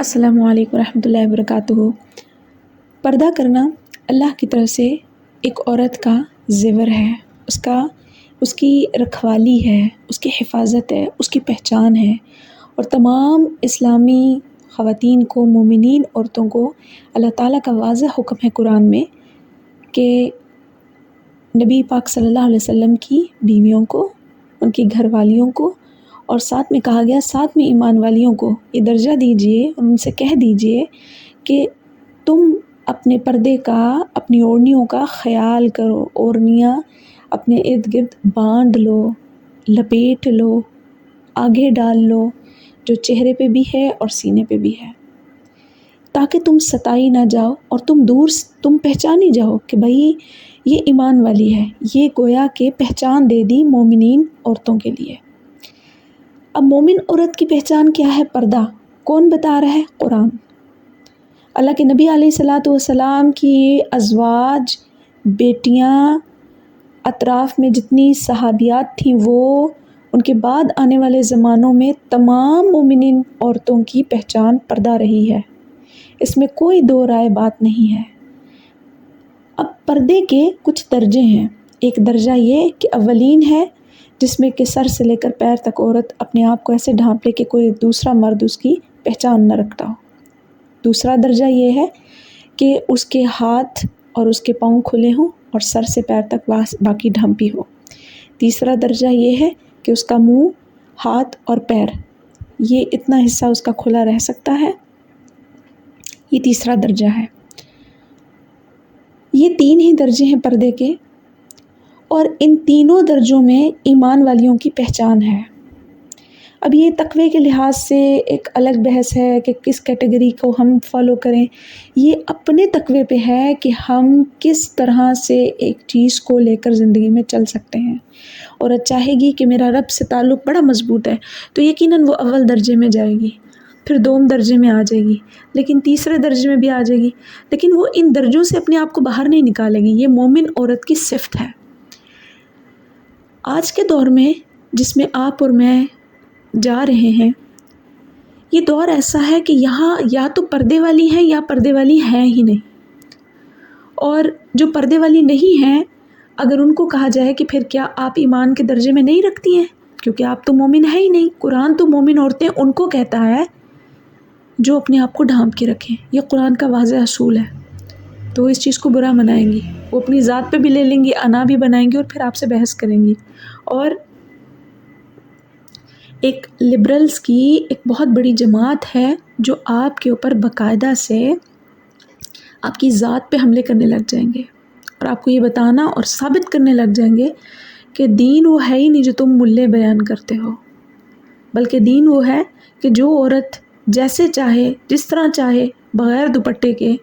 السلام علیکم ورحمۃ اللہ وبرکاتہ۔ پردہ کرنا اللہ کی طرف سے ایک عورت کا زیور ہے، اس کی رکھوالی ہے، اس کی حفاظت ہے، اس کی پہچان ہے، اور تمام اسلامی خواتین کو، مومنین عورتوں کو اللہ تعالیٰ کا واضح حکم ہے قرآن میں کہ نبی پاک صلی اللہ علیہ وسلم کی بیویوں کو، ان کی گھر والیوں کو، اور ساتھ میں کہا گیا ساتھ میں ایمان والیوں کو یہ درجہ دیجئے، ان سے کہہ دیجئے کہ تم اپنے پردے کا، اپنی اوڑھنیوں کا خیال کرو، اوڑھنیاں اپنے ارد گرد باندھ لو، لپیٹ لو، آگے ڈال لو، جو چہرے پہ بھی ہے اور سینے پہ بھی ہے، تاکہ تم ستائی نہ جاؤ اور تم پہچانی جاؤ کہ بھئی یہ ایمان والی ہے۔ یہ گویا کہ پہچان دے دی مومنین عورتوں کے لیے۔ اب مومن عورت کی پہچان کیا ہے؟ پردہ۔ کون بتا رہا ہے؟ قرآن۔ اللہ کے نبی علیہ الصلاۃ والسلام کی ازواج، بیٹیاں، اطراف میں جتنی صحابیات تھیں، وہ ان کے بعد آنے والے زمانوں میں تمام مومنین عورتوں کی پہچان پردہ رہی ہے، اس میں کوئی دو رائے بات نہیں ہے۔ اب پردے کے کچھ درجے ہیں۔ ایک درجہ یہ کہ اولین ہے جس میں کہ سر سے لے کر پیر تک عورت اپنے آپ کو ایسے ڈھانپ لے کہ کوئی دوسرا مرد اس کی پہچان نہ رکھتا ہو۔ دوسرا درجہ یہ ہے کہ اس کے ہاتھ اور اس کے پاؤں کھلے ہوں اور سر سے پیر تک باقی ڈھانپی ہو۔ تیسرا درجہ یہ ہے کہ اس کا منہ، ہاتھ اور پیر، یہ اتنا حصہ اس کا کھلا رہ سکتا ہے۔ یہ تیسرا درجہ ہے۔ یہ تین ہی درجے ہیں پردے کے، اور ان تینوں درجوں میں ایمان والیوں کی پہچان ہے۔ اب یہ تقوی کے لحاظ سے ایک الگ بحث ہے کہ کس کیٹیگری کو ہم فالو کریں۔ یہ اپنے تقوی پہ ہے کہ ہم کس طرح سے ایک چیز کو لے کر زندگی میں چل سکتے ہیں۔ عورت چاہے گی کہ میرا رب سے تعلق بڑا مضبوط ہے تو یقیناً وہ اول درجے میں جائے گی، پھر دوم درجے میں آ جائے گی، لیکن تیسرے درجے میں بھی آ جائے گی، لیکن وہ ان درجوں سے اپنے آپ کو باہر نہیں نکالے گی۔ یہ مومن عورت کی صفت ہے۔ آج کے دور میں جس میں آپ اور میں جا رہے ہیں، یہ دور ایسا ہے کہ یہاں یا تو پردے والی ہیں یا پردے والی ہیں ہی نہیں، اور جو پردے والی نہیں ہیں اگر ان کو کہا جائے کہ پھر کیا آپ ایمان کے درجے میں نہیں رکھتی ہیں، کیونکہ آپ تو مومن ہے ہی نہیں۔ قرآن تو مومن عورتیں ان کو کہتا ہے جو اپنے آپ کو ڈھانپ کے رکھیں۔ یہ قرآن کا واضح اصول ہے، تو اس چیز کو برا منائیں گی، وہ اپنی ذات پہ بھی لے لیں گی، انا بھی بنائیں گی، اور پھر آپ سے بحث کریں گی۔ اور ایک لبرلز کی ایک بہت بڑی جماعت ہے جو آپ کے اوپر باقاعدہ سے آپ کی ذات پہ حملے کرنے لگ جائیں گے، اور آپ کو یہ بتانا اور ثابت کرنے لگ جائیں گے کہ دین وہ ہے ہی نہیں جو تم ملے بیان کرتے ہو، بلکہ دین وہ ہے کہ جو عورت جیسے چاہے، جس طرح چاہے، بغیر دوپٹے کے،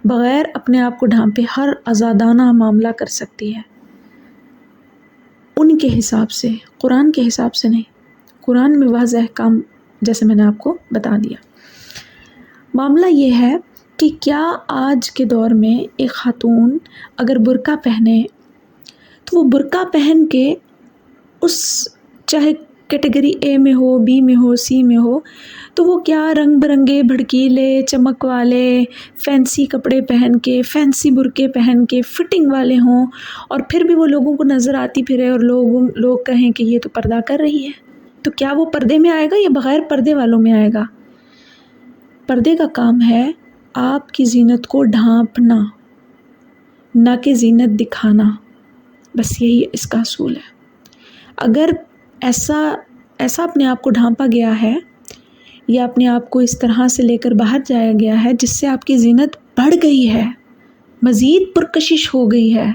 بغیر اپنے آپ کو ڈھانپے، ہر آزادانہ معاملہ کر سکتی ہے، ان کے حساب سے، قرآن کے حساب سے نہیں۔ قرآن میں واضح احکام جیسے میں نے آپ کو بتا دیا۔ معاملہ یہ ہے کہ کیا آج کے دور میں ایک خاتون اگر برقع پہنے تو وہ برقع پہن کے اس چاہے کیٹیگری اے میں ہو، بی میں ہو، سی میں ہو، تو وہ کیا رنگ برنگے، بھڑکیلے، چمک والے، فینسی کپڑے پہن کے، فینسی برقعے پہن کے، فٹنگ والے ہوں، اور پھر بھی وہ لوگوں کو نظر آتی پھرے اور لوگ کہیں کہ یہ تو پردہ کر رہی ہے، تو کیا وہ پردے میں آئے گا یا بغیر پردے والوں میں آئے گا؟ پردے کا کام ہے آپ کی زینت کو ڈھانپنا، نہ کہ زینت دکھانا، بس یہی اس کا اصول ہے۔ اگر ایسا اپنے آپ کو ڈھانپا گیا ہے یا اپنے آپ کو اس طرح سے لے کر باہر جایا گیا ہے جس سے آپ کی زینت بڑھ گئی ہے، مزید پرکشش ہو گئی ہے،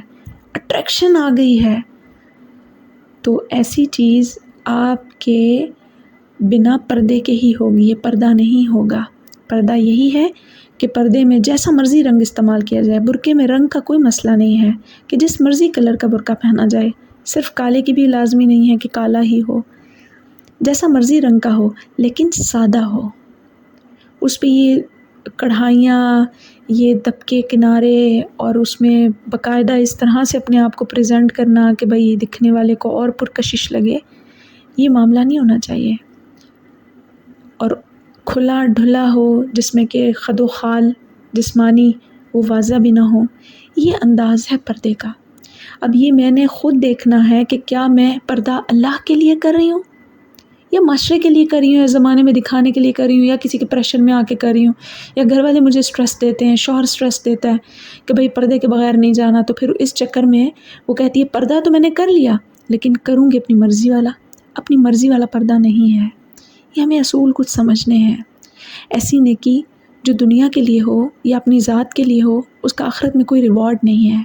اٹریکشن آ گئی ہے، تو ایسی چیز آپ کے بنا پردے کے ہی ہوگی، یہ پردہ نہیں ہوگا۔ پردہ یہی ہے کہ پردے میں جیسا مرضی رنگ استعمال کیا جائے، برقعے میں رنگ کا کوئی مسئلہ نہیں ہے کہ جس مرضی کلر کا برقع پہنا جائے، صرف کالے کی بھی لازمی نہیں ہے کہ کالا ہی ہو، جیسا مرضی رنگ کا ہو، لیکن سادہ ہو، اس پہ یہ کڑھائیاں، یہ دبکے کنارے، اور اس میں باقاعدہ اس طرح سے اپنے آپ کو پریزنٹ کرنا کہ بھئی دکھنے والے کو اور پرکشش لگے، یہ معاملہ نہیں ہونا چاہیے۔ اور کھلا ڈھلا ہو، جس میں کہ خد و خال جسمانی وہ واضح بھی نہ ہو، یہ انداز ہے پردے کا۔ اب یہ میں نے خود دیکھنا ہے کہ کیا میں پردہ اللہ کے لیے کر رہی ہوں یا معاشرے کے لیے کر رہی ہوں، یا زمانے میں دکھانے کے لیے کر رہی ہوں، یا کسی کے پریشر میں آ کے کر رہی ہوں، یا گھر والے مجھے سٹریس دیتے ہیں، شوہر سٹریس دیتا ہے کہ بھئی پردے کے بغیر نہیں جانا، تو پھر اس چکر میں وہ کہتی ہے پردہ تو میں نے کر لیا لیکن کروں گی اپنی مرضی والا۔ اپنی مرضی والا پردہ نہیں ہے۔ یہ ہمیں اصول کچھ سمجھنے ہیں۔ ایسی نیکی جو دنیا کے لیے ہو یا اپنی ذات کے لیے ہو، اس کا آخرت میں کوئی ریوارڈ نہیں ہے۔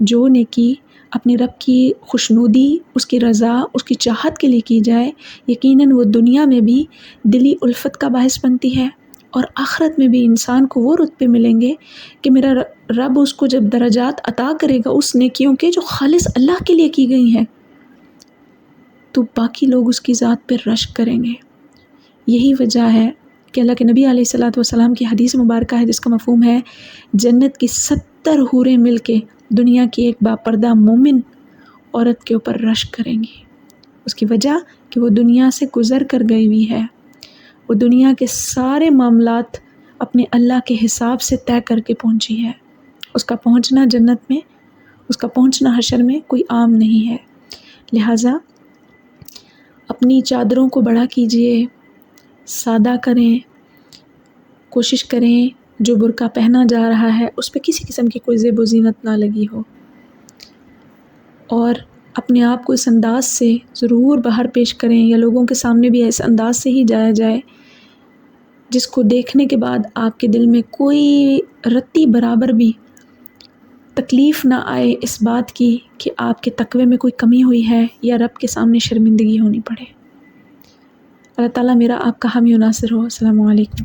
جو نیکی اپنے رب کی خوشنودی، اس کی رضا، اس کی چاہت کے لیے کی جائے، یقیناً وہ دنیا میں بھی دلی الفت کا باعث بنتی ہے، اور آخرت میں بھی انسان کو وہ رتبے ملیں گے کہ میرا رب اس کو جب درجات عطا کرے گا اس نیکیوں کے جو خالص اللہ کے لیے کی گئی ہیں، تو باقی لوگ اس کی ذات پر رشک کریں گے۔ یہی وجہ ہے کہ اللہ کے نبی علیہ الصلوۃ والسلام کی حدیث مبارکہ ہے جس کا مفہوم ہے جنت کی 70 حوریں مل کے دنیا کی ایک باپردہ مومن عورت کے اوپر رشک کریں گی۔ اس کی وجہ کہ وہ دنیا سے گزر کر گئی ہوئی ہے، وہ دنیا کے سارے معاملات اپنے اللہ کے حساب سے طے کر کے پہنچی ہے۔ اس کا پہنچنا جنت میں، اس کا پہنچنا حشر میں کوئی عام نہیں ہے۔ لہٰذا اپنی چادروں کو بڑا کیجئے، سادہ کریں، کوشش کریں جو برقع پہنا جا رہا ہے اس پہ کسی قسم کی کوئی زیب و زینت نہ لگی ہو، اور اپنے آپ کو اس انداز سے ضرور باہر پیش کریں، یا لوگوں کے سامنے بھی اس انداز سے ہی جایا جائے جس کو دیکھنے کے بعد آپ کے دل میں کوئی رتی برابر بھی تکلیف نہ آئے اس بات کی کہ آپ کے تقوی میں کوئی کمی ہوئی ہے یا رب کے سامنے شرمندگی ہونی پڑے۔ اللہ تعالیٰ میرا آپ کا حامی و ناصر ہو۔ السلام علیکم۔